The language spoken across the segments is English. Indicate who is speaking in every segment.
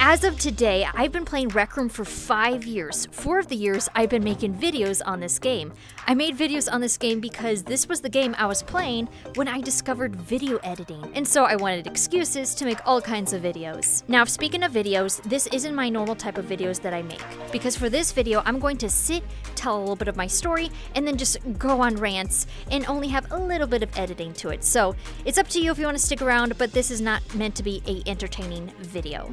Speaker 1: As of today, I've been playing Rec Room for 5 years. 4 of the years, I've been making videos on this game. I made videos on this game because this was the game I was playing when I discovered video editing, and so I wanted excuses to make all kinds of videos. Now, speaking of videos, this isn't my normal type of videos that I make, because for this video, I'm going to sit, tell a little bit of my story, and then just go on rants, and only have a little bit of editing to it. So, it's up to you if you want to stick around, but this is not meant to be an entertaining video.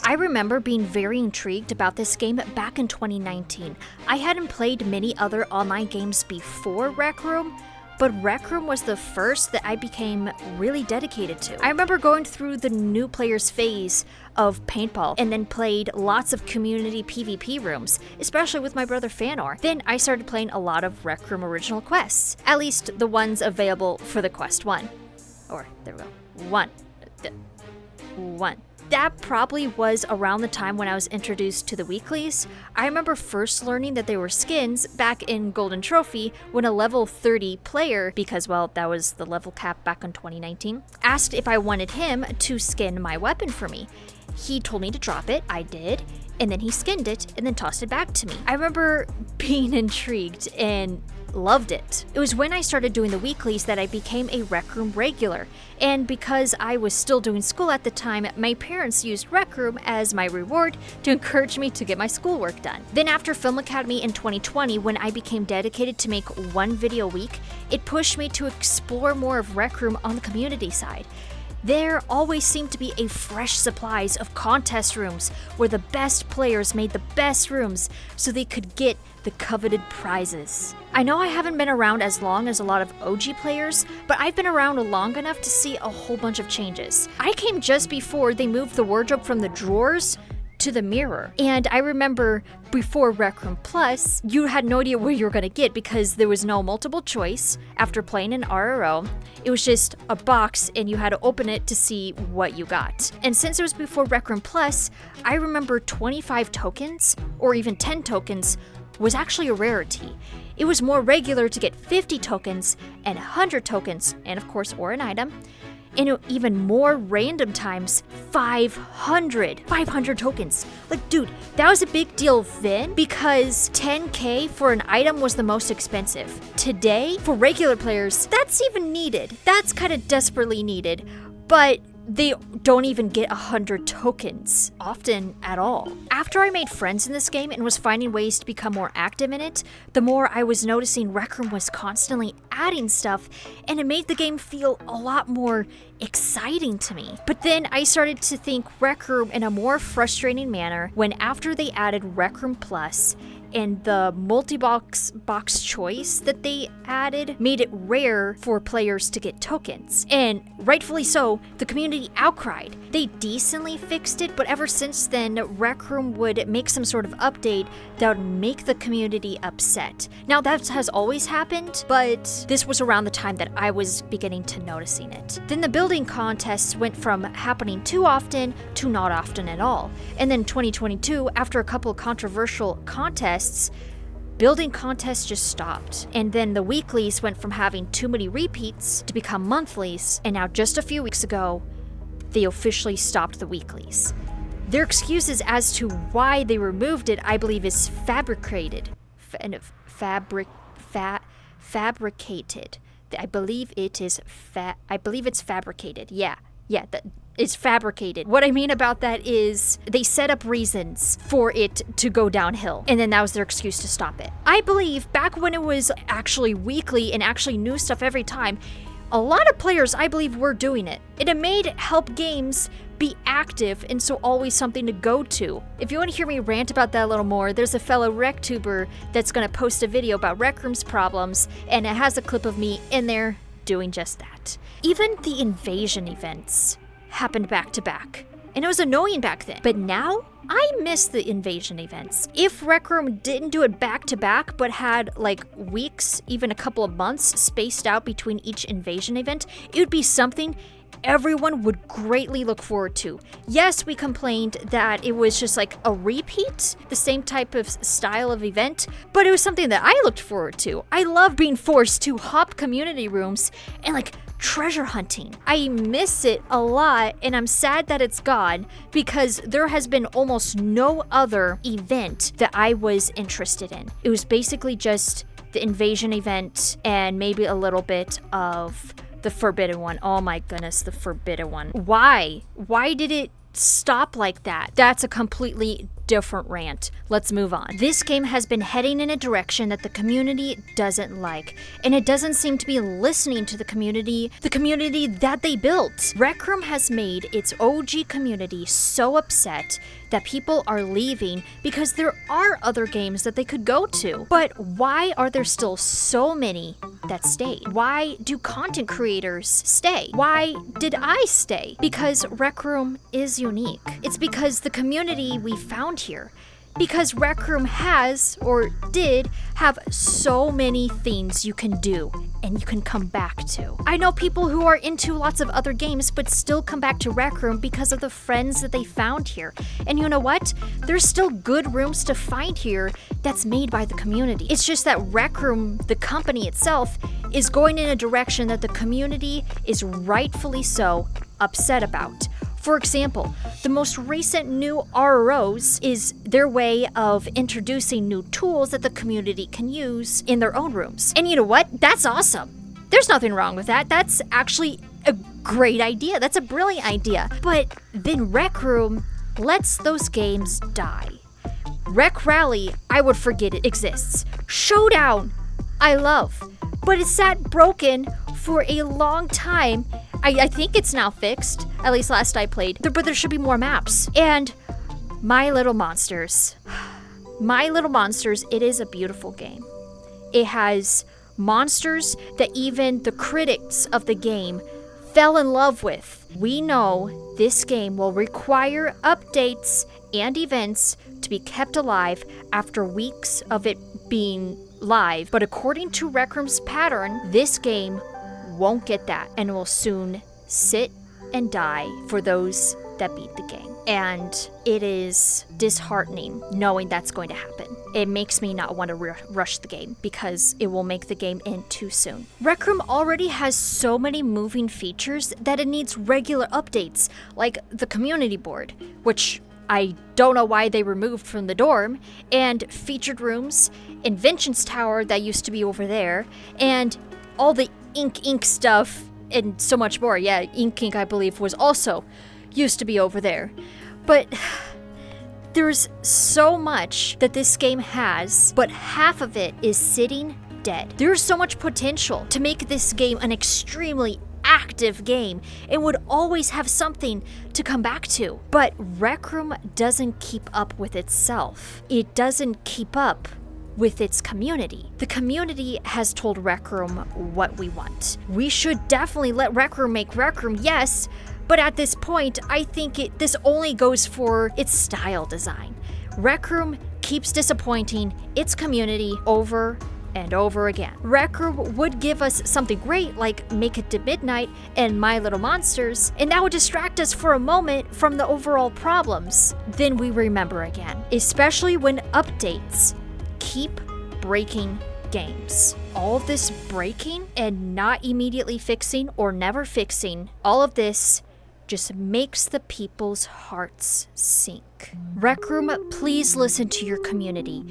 Speaker 1: I remember being very intrigued about this game back in 2019. I hadn't played many other online games before Rec Room, but Rec Room was the first that I became really dedicated to. I remember going through the new players phase of paintball and then played lots of community PvP rooms, especially with my brother Fanor. Then I started playing a lot of Rec Room original quests, at least the ones available for the Quest 1. Or, there we go, 1. That probably was around the time when I was introduced to the weeklies. I remember first learning that they were skins back in Golden Trophy when a level 30 player, because well, that was the level cap back in 2019, asked if I wanted him to skin my weapon for me. He told me to drop it, I did, and then he skinned it and then tossed it back to me. I remember being intrigued and loved it. It was when I started doing the weeklies that I became a Rec Room regular, and because I was still doing school at the time, my parents used Rec Room as my reward to encourage me to get my schoolwork done. Then after Film Academy in 2020, when I became dedicated to make one video a week, it pushed me to explore more of Rec Room on the community side. There always seemed to be a fresh supplies of contest rooms where the best players made the best rooms so they could get the coveted prizes. I know I haven't been around as long as a lot of OG players, but I've been around long enough to see a whole bunch of changes. I came just before they moved the wardrobe from the drawers to the mirror. And I remember before Rec Room Plus, you had no idea what you were going to get because there was no multiple choice. After playing an RRO, it was just a box and you had to open it to see what you got. And since it was before Rec Room Plus, I remember 25 tokens or even 10 tokens was actually a rarity. It was more regular to get 50 tokens and 100 tokens, and of course, or an item. And even more random times, 500 tokens. Like, dude, that was a big deal then because 10k for an item was the most expensive. Today, for regular players, that's even needed. That's kind of desperately needed, but they don't even get 100 tokens, often at all. After I made friends in this game and was finding ways to become more active in it, the more I was noticing Rec Room was constantly adding stuff, and it made the game feel a lot more exciting to me. But then I started to think Rec Room in a more frustrating manner when after they added Rec Room Plus, and the multi-box choice that they added made it rare for players to get tokens. And rightfully so, the community outcried. They decently fixed it, but ever since then, Rec Room would make some sort of update that would make the community upset. Now that has always happened, but this was around the time that I was beginning to noticing it. Then the building contests went from happening too often to not often at all. And then 2022, after a couple of controversial contests, building contests just stopped. And then the weeklies went from having too many repeats to become monthlies, and now just a few weeks ago, they officially stopped the weeklies. Their excuses as to why they removed it, I believe, is fabricated. Fabricated. I believe it's fabricated. Yeah, it's fabricated. What I mean about that is they set up reasons for it to go downhill, and then that was their excuse to stop it. I believe back when it was actually weekly and actually new stuff every time, a lot of players, I believe, were doing it. It made help games be active and so always something to go to. If you want to hear me rant about that a little more, there's a fellow RecTuber that's going to post a video about Rec Room's problems, and it has a clip of me in there doing just that. Even the invasion events happened back to back, and it was annoying back then. But now, I miss the invasion events. If Rec Room didn't do it back to back, but had like weeks, even a couple of months spaced out between each invasion event, it would be something everyone would greatly look forward to. Yes, we complained that it was just like a repeat, the same type of style of event, but it was something that I looked forward to. I love being forced to hop community rooms and like treasure hunting. I miss it a lot, and I'm sad that it's gone because there has been almost no other event that I was interested in. It was basically just the invasion event and maybe a little bit of the forbidden one. Oh my goodness, the forbidden one. Why? Why did it stop like that? That's a completely different rant. Let's move on. This game has been heading in a direction that the community doesn't like, and it doesn't seem to be listening to the community that they built. Rec Room has made its OG community so upset that people are leaving because there are other games that they could go to. But why are there still so many that stayed? Why do content creators stay? Why did I stay? Because Rec Room is unique. It's because the community we found here. Because Rec Room has, or did, have so many things you can do and you can come back to. I know people who are into lots of other games but still come back to Rec Room because of the friends that they found here. And you know what? There's still good rooms to find here that's made by the community. It's just that Rec Room, the company itself, is going in a direction that the community is rightfully so upset about. For example, the most recent new RROs is their way of introducing new tools that the community can use in their own rooms. And you know what? That's awesome. There's nothing wrong with that. That's actually a great idea. That's a brilliant idea. But then Rec Room lets those games die. Rec Rally, I would forget it exists. Showdown, I love. But it sat broken for a long time. I think it's now fixed, at least last I played, but there should be more maps. And My Little Monsters. My Little Monsters, it is a beautiful game. It has monsters that even the critics of the game fell in love with. We know this game will require updates and events to be kept alive after weeks of it being live, but according to Rec Room's pattern, this game won't get that and will soon sit and die for those that beat the game. And it is disheartening knowing that's going to happen. It makes me not want to rush the game because it will make the game end too soon. Rec Room already has so many moving features that it needs regular updates, like the community board, which I don't know why they removed from the dorm, and featured rooms, Inventions Tower that used to be over there, and all the ink stuff, and so much more. Yeah, ink I believe was also used to be over there. But there's so much that this game has, but half of it is sitting dead. There's so much potential to make this game an extremely active game and would always have something to come back to. But Rec Room doesn't keep up with itself. It doesn't keep up with its community. The community has told Rec Room what we want. We should definitely let Rec Room make Rec Room, yes, but at this point, I think this only goes for its style design. Rec Room keeps disappointing its community over and over again. Rec Room would give us something great like Make It to Midnight and My Little Monsters, and that would distract us for a moment from the overall problems. Then we remember again, especially when updates keep breaking games. All of this breaking and not immediately fixing or never fixing, all of this just makes the people's hearts sink. Rec Room, please listen to your community.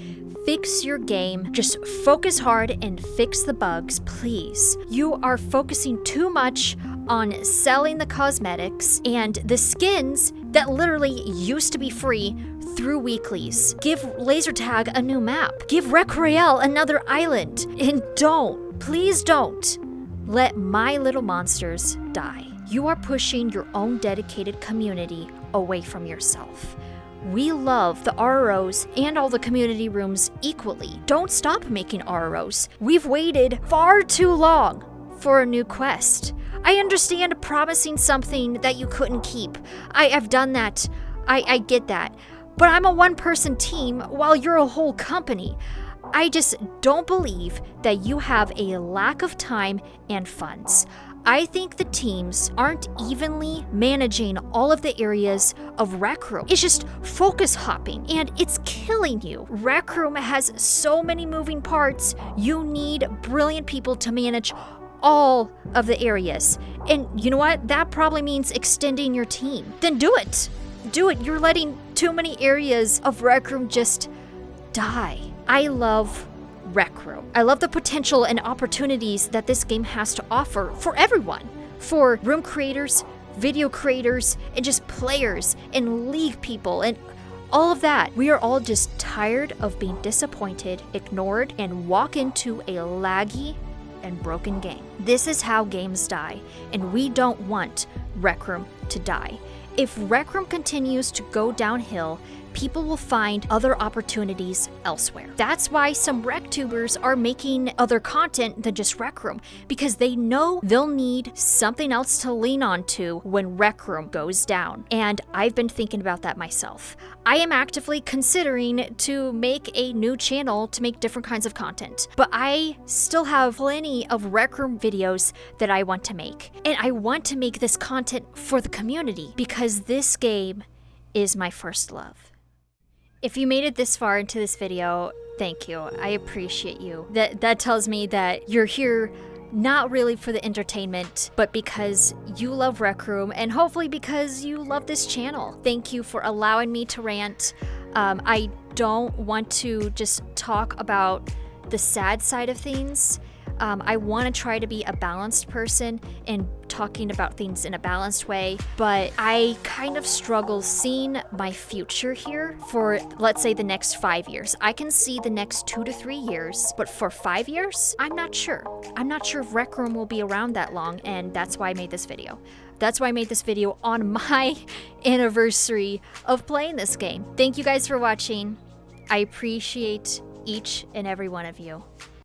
Speaker 1: Fix your game. Just focus hard and fix the bugs, please. You are focusing too much on selling the cosmetics and the skins that literally used to be free through weeklies. Give Lasertag a new map. Give Rec Royale another island. And please don't, let My Little Monsters die. You are pushing your own dedicated community away from yourself. We love the RROs and all the community rooms equally. Don't stop making RROs. We've waited far too long for a new quest. I understand promising something that you couldn't keep. I've done that. I get that. But I'm a one-person team while you're a whole company. I just don't believe that you have a lack of time and funds. I think the teams aren't evenly managing all of the areas of Rec Room. It's just focus hopping, and it's killing you. Rec Room has so many moving parts. You need brilliant people to manage all of the areas. And you know what? That probably means extending your team. Then do it. Do it. You're letting too many areas of Rec Room just die. I love Rec Room. I love the potential and opportunities that this game has to offer for everyone. For room creators, video creators, and just players and league people and all of that. We are all just tired of being disappointed, ignored, and walk into a laggy and broken game. This is how games die, and we don't want Rec Room to die. If Rec Room continues to go downhill, people will find other opportunities elsewhere. That's why some RecTubers are making other content than just Rec Room, because they know they'll need something else to lean on to when Rec Room goes down. And I've been thinking about that myself. I am actively considering to make a new channel to make different kinds of content, but I still have plenty of Rec Room videos that I want to make. And I want to make this content for the community because this game is my first love. If you made it this far into this video, thank you. I appreciate you. That tells me that you're here not really for the entertainment, but because you love Rec Room and hopefully because you love this channel. Thank you for allowing me to rant. I don't want to just talk about the sad side of things. I want to try to be a balanced person and talking about things in a balanced way, but I kind of struggle seeing my future here for, let's say, the next 5 years. I can see the next 2 to 3 years, but for 5 years, I'm not sure. I'm not sure if Rec Room will be around that long, and that's why I made this video. That's why I made this video on my anniversary of playing this game. Thank you guys for watching. I appreciate each and every one of you.